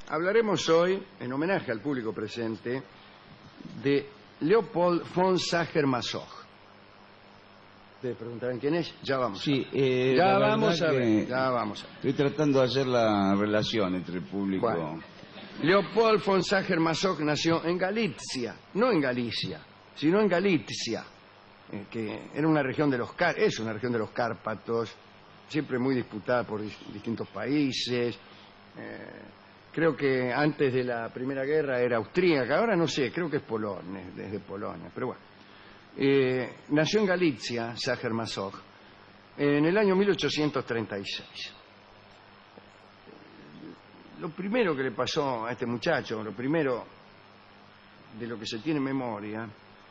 Hablaremos hoy, en homenaje al público presente, de Leopold von Sacher-Masoch. Ustedes preguntarán quién es, ya vamos. Sí, ya vamos a ver. Estoy tratando de hacer la relación entre el público. Bueno, Leopold von Sacher-Masoch nació en Galicia, no en Galicia, sino en Galicia, que era una región de es una región de los Cárpatos, siempre muy disputada por distintos países. Creo que antes de la Primera Guerra era austríaca, ahora no sé, creo que es Polonia, desde Polonia, pero bueno. Nació en Galicia, Sacher-Masoch, en el año 1836. Lo primero que le pasó a este muchacho, lo primero de lo que se tiene memoria,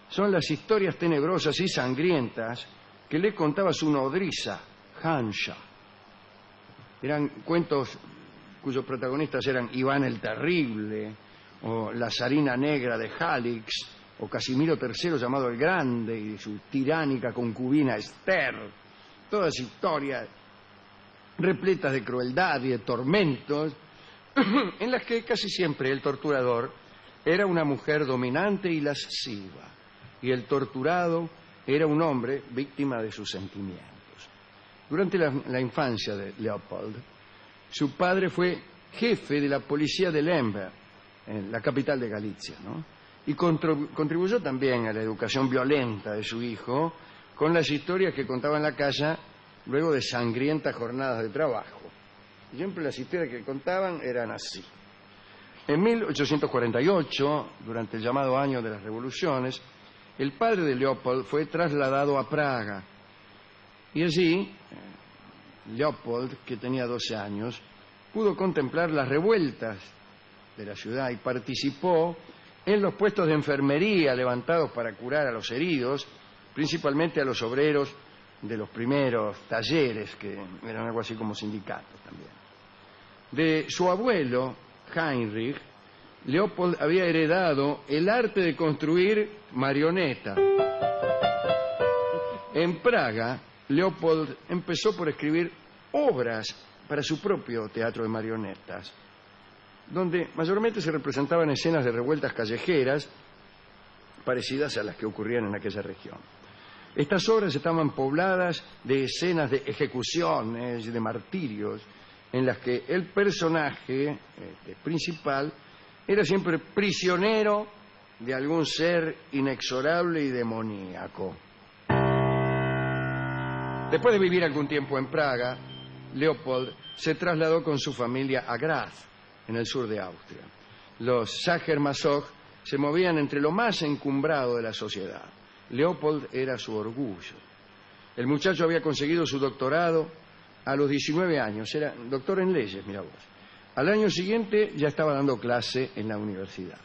son las historias tenebrosas y sangrientas que le contaba su nodriza, Hanscha. Eran cuentos cuyos protagonistas eran Iván el Terrible, o la zarina negra de Jalix, o Casimiro III llamado el Grande, y su tiránica concubina Esther. Todas historias repletas de crueldad y de tormentos, en las que casi siempre el torturador era una mujer dominante y lasciva, y el torturado era un hombre víctima de sus sentimientos. Durante la infancia de Leopold, su padre fue jefe de la policía de Lemberg, en la capital de Galicia, ¿no? Y contribuyó también a la educación violenta de su hijo con las historias que contaba en la casa luego de sangrientas jornadas de trabajo. Siempre las historias que contaban eran así. En 1848, durante el llamado año de las revoluciones, el padre de Leopold fue trasladado a Praga. Y allí, Leopold, que tenía 12 años, pudo contemplar las revueltas de la ciudad y participó en los puestos de enfermería levantados para curar a los heridos, principalmente a los obreros de los primeros talleres, que eran algo así como sindicatos también. De su abuelo, Heinrich, Leopold había heredado el arte de construir marionetas. En Praga, Leopold empezó por escribir obras para su propio teatro de marionetas, donde mayormente se representaban escenas de revueltas callejeras parecidas a las que ocurrían en aquella región. Estas obras estaban pobladas de escenas de ejecuciones y de martirios, en las que el personaje principal era siempre prisionero de algún ser inexorable y demoníaco. Después de vivir algún tiempo en Praga, Leopold se trasladó con su familia a Graz, en el sur de Austria. Los Sacher-Masoch se movían entre lo más encumbrado de la sociedad. Leopold era su orgullo. El muchacho había conseguido su doctorado a los 19 años, era doctor en leyes, mira vos. Al año siguiente ya estaba dando clase en la universidad.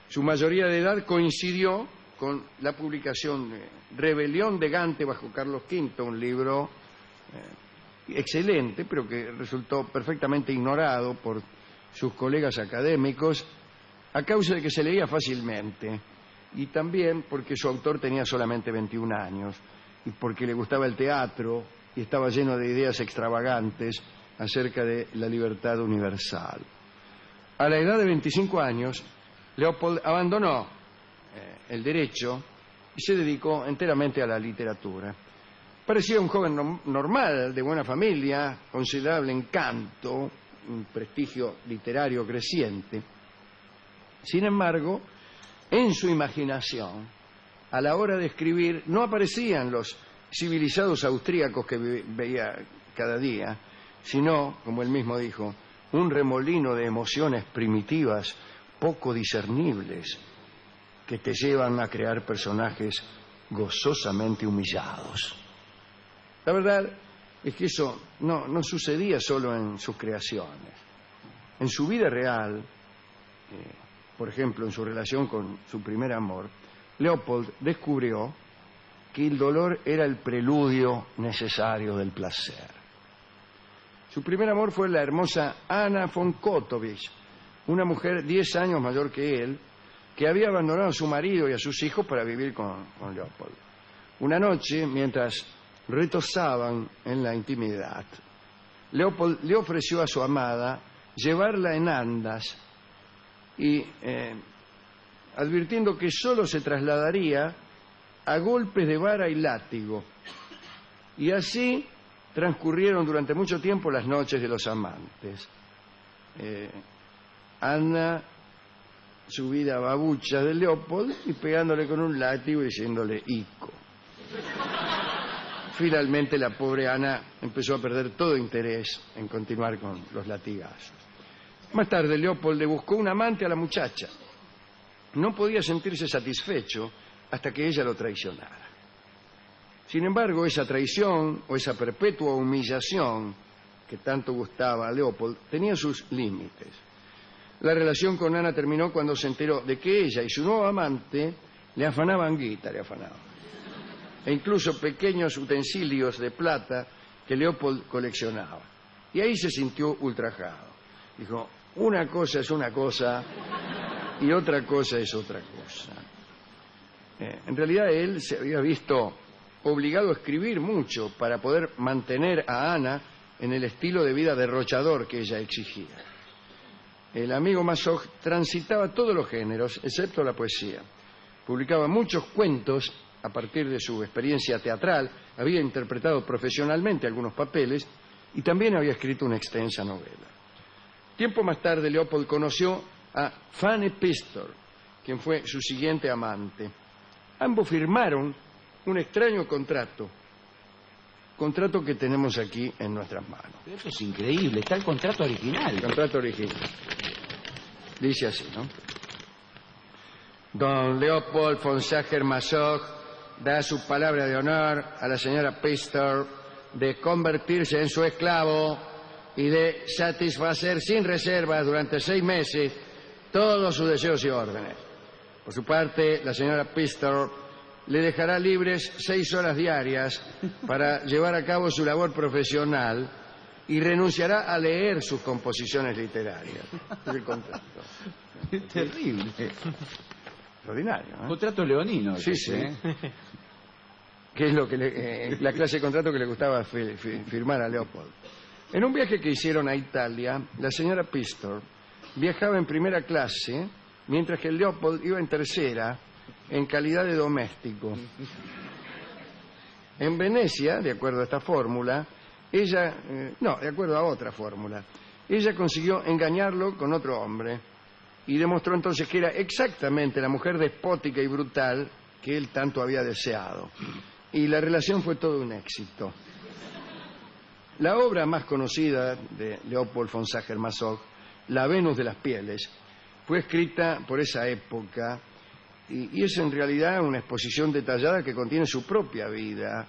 Su mayoría de edad coincidió con la publicación de Rebelión de Gante bajo Carlos V, un libro excelente, pero que resultó perfectamente ignorado por sus colegas académicos a causa de que se leía fácilmente y también porque su autor tenía solamente 21 años y porque le gustaba el teatro y estaba lleno de ideas extravagantes acerca de la libertad universal. A la edad de 25 años, Leopold abandonó el derecho y se dedicó enteramente a la literatura. Parecía un joven normal, de buena familia, considerable encanto, un prestigio literario creciente. Sin embargo, en su imaginación, a la hora de escribir, no aparecían los civilizados austríacos que veía cada día, sino, como él mismo dijo, un remolino de emociones primitivas, poco discernibles, que te llevan a crear personajes gozosamente humillados. La verdad es que eso no sucedía solo en sus creaciones. En su vida real, por ejemplo, en su relación con su primer amor, Leopold descubrió que el dolor era el preludio necesario del placer. Su primer amor fue la hermosa Anna von Kotowicz, una mujer 10 años mayor que él, que había abandonado a su marido y a sus hijos para vivir con Leopold. Una noche, mientras retozaban en la intimidad, Leopold le ofreció a su amada llevarla en andas y advirtiendo que solo se trasladaría a golpes de vara y látigo. Y así transcurrieron durante mucho tiempo las noches de los amantes. Anna subida a babucha de Leopold y pegándole con un látigo y diciéndole ico. Finalmente la pobre Ana empezó a perder todo interés en continuar con los latigazos. Más tarde Leopold le buscó un amante a la muchacha. No podía sentirse satisfecho hasta que ella lo traicionara. Sin embargo, esa traición o esa perpetua humillación que tanto gustaba a Leopold tenía sus límites. La relación con Ana terminó cuando se enteró de que ella y su nuevo amante le afanaban guita, e incluso pequeños utensilios de plata que Leopold coleccionaba. Y ahí se sintió ultrajado. Dijo, una cosa es una cosa y otra cosa es otra cosa. En realidad él se había visto obligado a escribir mucho para poder mantener a Ana en el estilo de vida derrochador que ella exigía. El amigo Massog transitaba todos los géneros, excepto la poesía. Publicaba muchos cuentos a partir de su experiencia teatral, había interpretado profesionalmente algunos papeles y también había escrito una extensa novela. Tiempo más tarde, Leopold conoció a Fanny Pistor, quien fue su siguiente amante. Ambos firmaron un extraño contrato que tenemos aquí en nuestras manos. Pero eso es increíble, está el contrato original. El contrato original. Dice así, ¿no? Don Leopold von Sacher-Masoch da su palabra de honor a la señora Pistor de convertirse en su esclavo y de satisfacer sin reservas durante 6 meses todos sus deseos y órdenes. Por su parte, la señora Pistor le dejará libres 6 horas diarias para llevar a cabo su labor profesional y renunciará a leer sus composiciones literarias. Es el contrato. Es terrible. Extraordinario, ¿eh? Contrato leonino. Sí, sí. Que es lo que la clase de contrato que le gustaba firmar a Leopold. En un viaje que hicieron a Italia, la señora Pistor viajaba en primera clase, mientras que Leopold iba en tercera, en calidad de doméstico. En Venecia, de acuerdo a esta fórmula, de acuerdo a otra fórmula, ella consiguió engañarlo con otro hombre y demostró entonces que era exactamente la mujer despótica y brutal que él tanto había deseado. Y la relación fue todo un éxito. La obra más conocida de Leopold von Sacher-Masoch, La Venus de las Pieles, fue escrita por esa época y es en realidad una exposición detallada que contiene su propia vida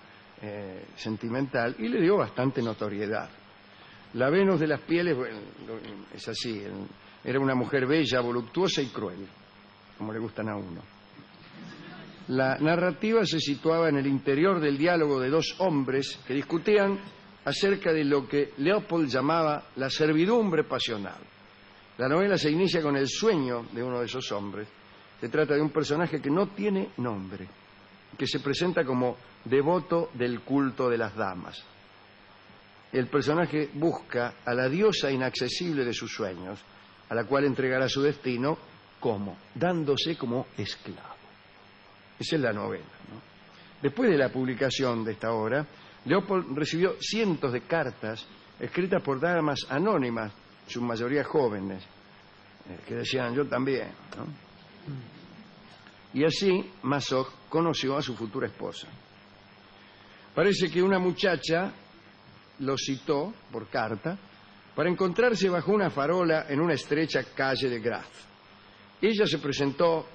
sentimental y le dio bastante notoriedad. La Venus de las Pieles, bueno, es así, era una mujer bella, voluptuosa y cruel, como le gustan a uno. La narrativa se situaba en el interior del diálogo de 2 hombres que discutían acerca de lo que Leopold llamaba la servidumbre pasional. La novela se inicia con el sueño de uno de esos hombres. Se trata de un personaje que no tiene nombre, que se presenta como devoto del culto de las damas. El personaje busca a la diosa inaccesible de sus sueños, a la cual entregará su destino, ¿cómo? Dándose como esclavo. Esa es la novela, ¿no? Después de la publicación de esta obra, Leopold recibió cientos de cartas escritas por damas anónimas, su mayoría jóvenes, que decían yo también, ¿no? Y así Masoch conoció a su futura esposa. Parece que una muchacha lo citó por carta para encontrarse bajo una farola en una estrecha calle de Graz. Ella se presentó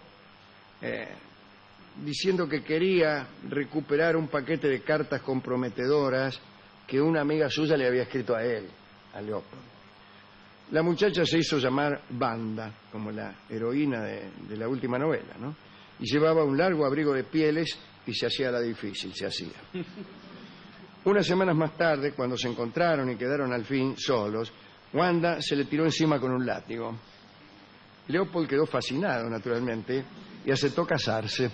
diciendo que quería recuperar un paquete de cartas comprometedoras que una amiga suya le había escrito a él, a Leopold. La muchacha se hizo llamar Wanda, como la heroína de la última novela, ¿no? Y llevaba un largo abrigo de pieles y se hacía la difícil, se hacía. Unas semanas más tarde, cuando se encontraron y quedaron al fin solos, Wanda se le tiró encima con un látigo. Leopold quedó fascinado, naturalmente, y aceptó casarse.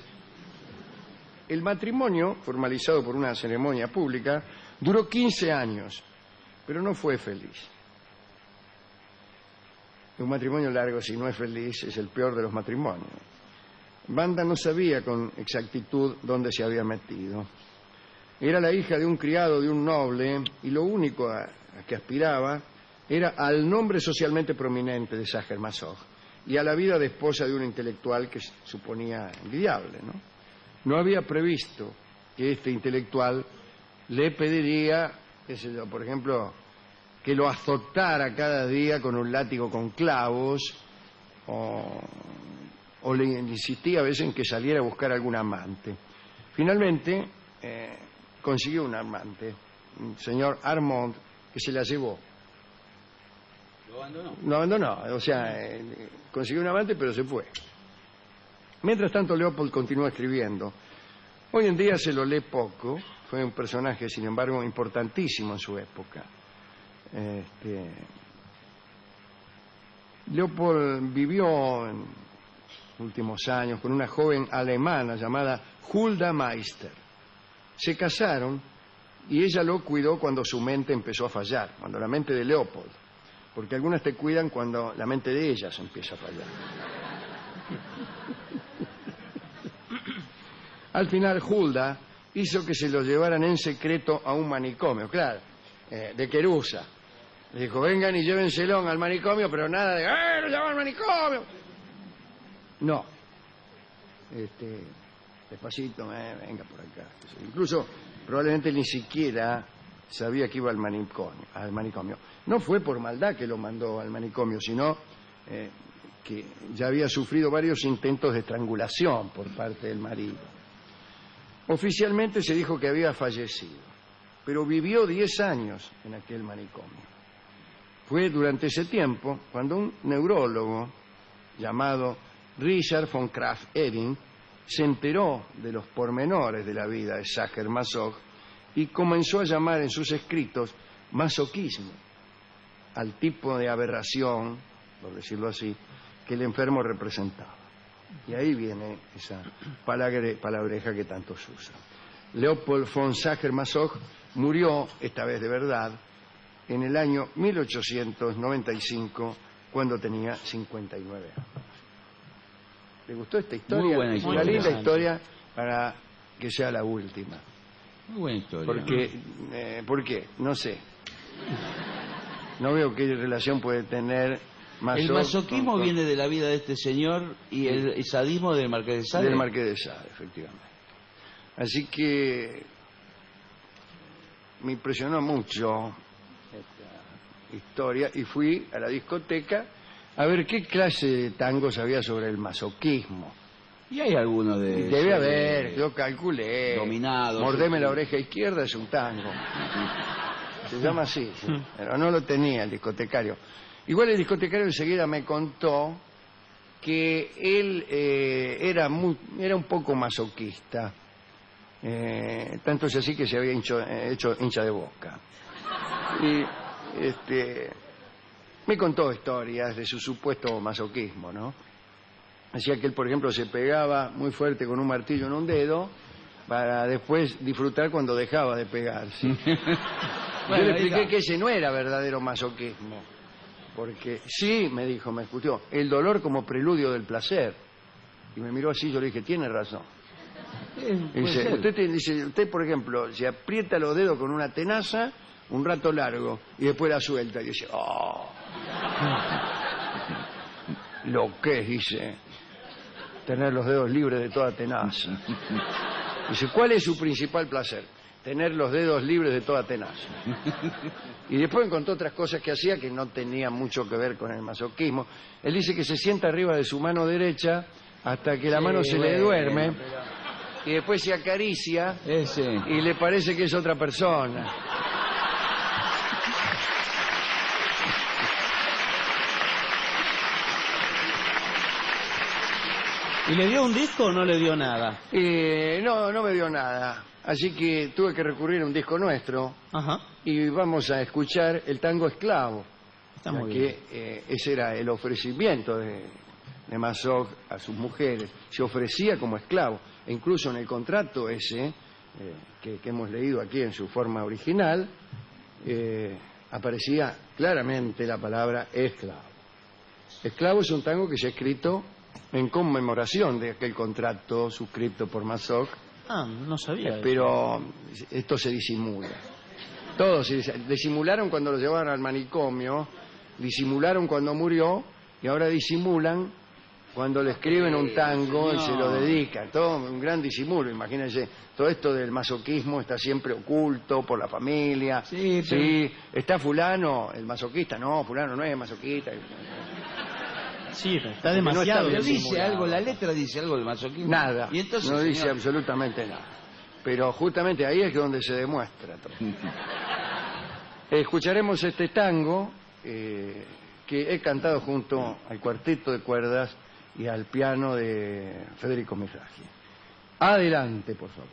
El matrimonio, formalizado por una ceremonia pública, duró 15 años, pero no fue feliz. Un matrimonio largo, si no es feliz, es el peor de los matrimonios. Wanda no sabía con exactitud dónde se había metido. Era la hija de un criado de un noble y lo único a que aspiraba era al nombre socialmente prominente de Sacher Masoch y a la vida de esposa de un intelectual que suponía envidiable, ¿no? No había previsto que este intelectual le pediría, qué sé yo, por ejemplo, que lo azotara cada día con un látigo con clavos o le insistía a veces en que saliera a buscar algún amante. Finalmente consiguió un amante, un señor Armand, que se la llevó. ¿Lo abandonó? No abandonó, o sea, consiguió un amante pero se fue. Mientras tanto Leopold continuó escribiendo. Hoy en día se lo lee poco, fue un personaje sin embargo importantísimo en su época. Leopold vivió en últimos años con una joven alemana llamada Hulda Meister. Se casaron y ella lo cuidó cuando su mente empezó a fallar, cuando la mente de Leopold, porque algunas te cuidan cuando la mente de ellas empieza a fallar. Al final Hulda hizo que se lo llevaran en secreto a un manicomio, claro, de Querusa. Le dijo, vengan y llévenselo al manicomio, pero nada de, lo llevan al manicomio. No. Despacito, venga por acá. Incluso, probablemente ni siquiera sabía que iba al manicomio. No fue por maldad que lo mandó al manicomio, sino que ya había sufrido varios intentos de estrangulación por parte del marido. Oficialmente se dijo que había fallecido, pero vivió 10 años en aquel manicomio. Fue durante ese tiempo cuando un neurólogo llamado Richard von Krafft-Ebing se enteró de los pormenores de la vida de Sacher Masoch y comenzó a llamar en sus escritos masoquismo al tipo de aberración, por decirlo así, que el enfermo representaba. Y ahí viene esa palabreja que tanto se usa. Leopold von Sacher Masoch murió, esta vez de verdad, en el año 1895, cuando tenía 59 años. ¿Le gustó esta historia? Muy buena historia. Una linda historia para que sea la última. Muy buena historia. Porque, ¿por qué? No sé. No veo qué relación puede tener Masoch. El masoquismo viene de la vida de este señor y el sadismo del Marqués de Sade. Del Marqués de Sade, efectivamente. Así que me impresionó mucho esta historia y fui a la discoteca a ver qué clase de tangos había sobre el masoquismo. Y hay algunos de... Debe haber, yo calculé. Dominados. Mordeme la oreja izquierda es un tango. Se llama así, sí, pero no lo tenía el discotecario. Igual el discotecario enseguida me contó que él era un poco masoquista. Tanto es así que se había hecho hincha de Boca. Y me contó historias de su supuesto masoquismo, ¿no? Decía que él, por ejemplo, se pegaba muy fuerte con un martillo en un dedo para después disfrutar cuando dejaba de pegarse. Yo le expliqué que ese no era verdadero masoquismo. Porque sí, me dijo, me escuchó, el dolor como preludio del placer. Y me miró así, yo le dije, tiene razón. Dice, usted, por ejemplo, se aprieta los dedos con una tenaza un rato largo y después la suelta y dice, oh, lo que es, dice, tener los dedos libres de toda tenaza. Dice, ¿cuál es su principal placer? Tener los dedos libres de toda tenaza. Y después encontró otras cosas que hacía que no tenían mucho que ver con el masoquismo. Él dice que se sienta arriba de su mano derecha hasta que la mano se le duerme y después se acaricia y le parece que es otra persona. ¿Y le dio un disco o no le dio nada? No me dio nada. Así que tuve que recurrir a un disco nuestro. Ajá. Y vamos a escuchar el tango Esclavo. Está muy bien. Ese era el ofrecimiento de Masoch a sus mujeres. Se ofrecía como esclavo. E incluso en el contrato ese, que hemos leído aquí en su forma original, aparecía claramente la palabra esclavo. Esclavo es un tango que se ha escrito en conmemoración de aquel contrato suscrito por Mazzoc, Ah, no sabía. pero esto se disimula. Todos disimularon cuando lo llevaron al manicomio, disimularon cuando murió y ahora disimulan cuando le escriben un tango y se lo dedican. Todo un gran disimulo, imagínense. Todo esto del masoquismo está siempre oculto por la familia. Sí, Sí, está fulano, el masoquista. No, fulano no es masoquista. Sí, está no demasiado. está Pero dice disimulado. algo, la letra dice algo del masoquismo. Nada, Y entonces, no dice señor, absolutamente nada. Pero justamente ahí es donde se demuestra todo. Escucharemos este tango que he cantado junto al cuarteto de cuerdas y al piano de Federico Mizrahi. Adelante, por favor.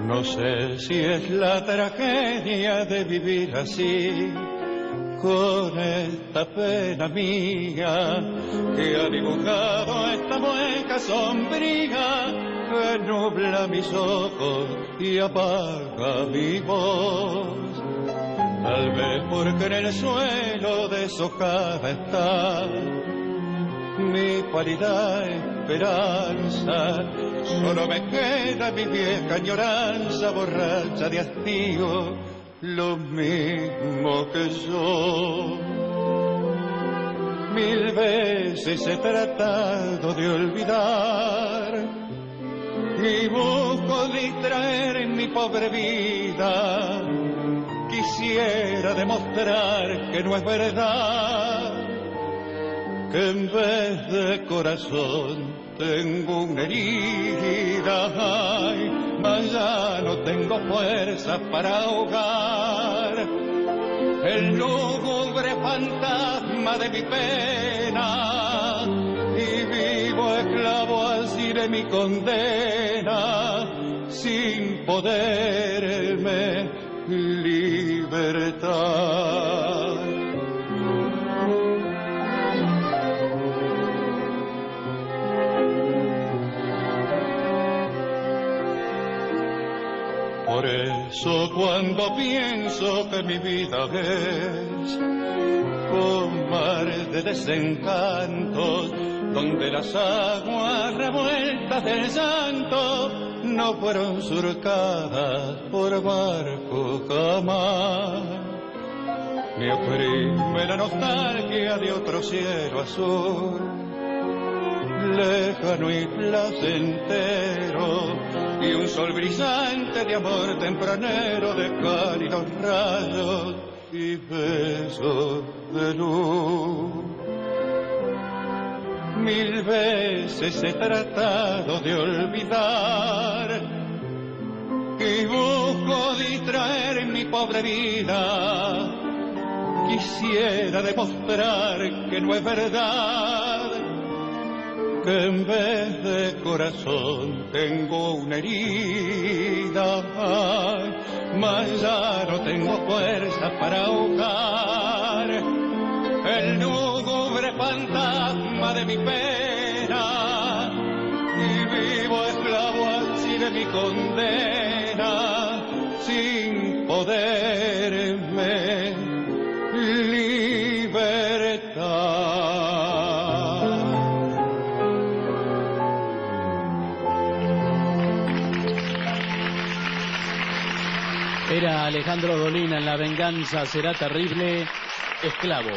No sé si es la tragedia de vivir así, con esta pena mía que ha dibujado esta mueca sombría que nubla mis ojos y apaga mi voz. Tal vez porque en el suelo deshojada está mi pálida esperanza, solo me queda mi vieja añoranza borracha de hastío, lo mismo que yo. 1000 veces he tratado de olvidar y busco distraer en mi pobre vida. Quisiera demostrar que no es verdad, que en vez de corazón tengo una herida, ay, mas ya no tengo fuerza para ahogar el lúgubre fantasma de mi pena, y vivo esclavo así de mi condena, sin poderme libertar. Por eso cuando pienso que mi vida es un mar de desencantos, donde las aguas revueltas del llanto no fueron surcadas por barco jamás, me oprime la nostalgia de otro cielo azul, lejano y placentero, y un sol brillante de amor tempranero, de cálidos rayos y besos de luz. 1000 veces he tratado de olvidar y busco distraer en mi pobre vida. Quisiera demostrar que no es verdad, que en vez de corazón tengo una herida, mas ya no tengo fuerza para ahogar el lúgubre fantasma de mi pena, y vivo esclavo así de mi condena, sin poderme libertar. Era Alejandro Dolina en La venganza será terrible, Esclavo.